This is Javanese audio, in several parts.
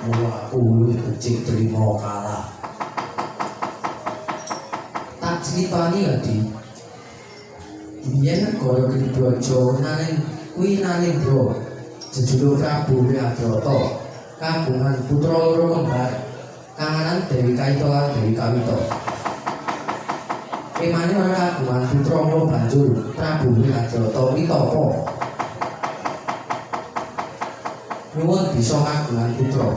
mula aku becik trimo kalah. Tak critani ya Di. Biyen negara Gedhiwaja nalin kuwi Nalendra jejuluk Prabu Wiyadrata kagungan putra loro kembar kanganan Dewi Kaita lan Dewi Kawita. Kemane ora kagungan putra mula banjur Prabu Wiyadrata mitapa nyuwun bisa kagungan putra.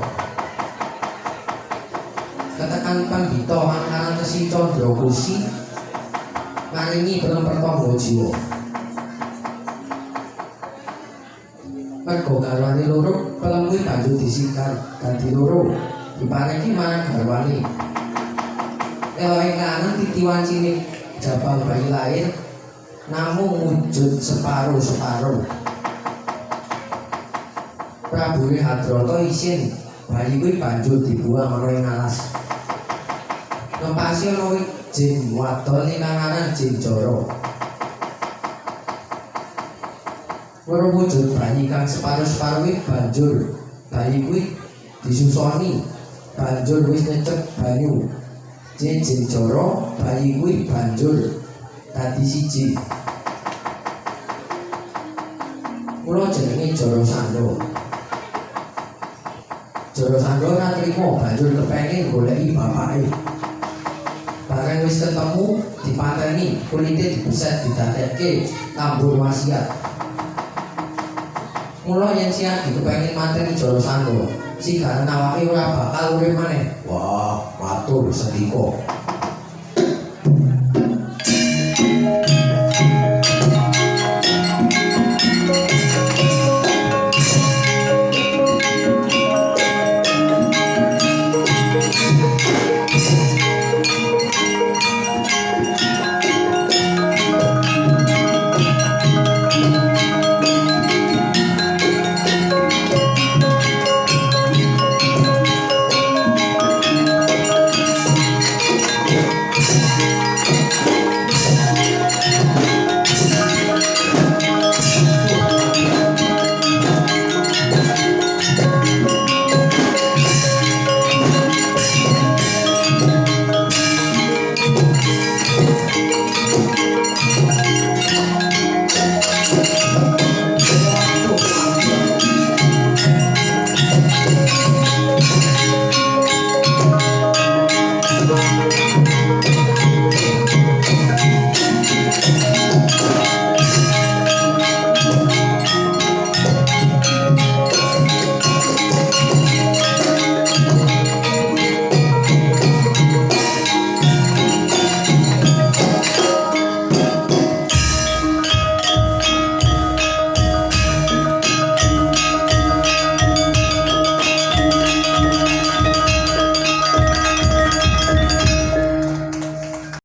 Ketekan Pandhita angkaran Resi Candrakusi maringi pelem pertangga jiwa. Merga garwane loro pelem kuwi banjur disikat dadi loro diparingi marang garwane. Eloke kanan titiwancine jabang bayi lahir namung wujud separo-separo. Prabu Wiyadrata isin bayi kuwi banjur dibuang ana ing alas. Ngempasi ana jin wadon ingkang aran Jin Jara. Weruh wujud bayi kang separo-separo kuwi banjur bayi kuwi disusoni banjur wis nyecep banyu. Jin Jara bayi kuwi banjur dadi siji. Mula jenenge Jarasandha. Jarasandha ora trima banjur kepengin goleki bapake. Bareng wis ketemu dipateni kulite dibeset didadekke tambur wasiat. Mula yen siang dikepengin mateni Jarasandha, sigaran awake ora bakal urip maneh. Wah, matur sendika.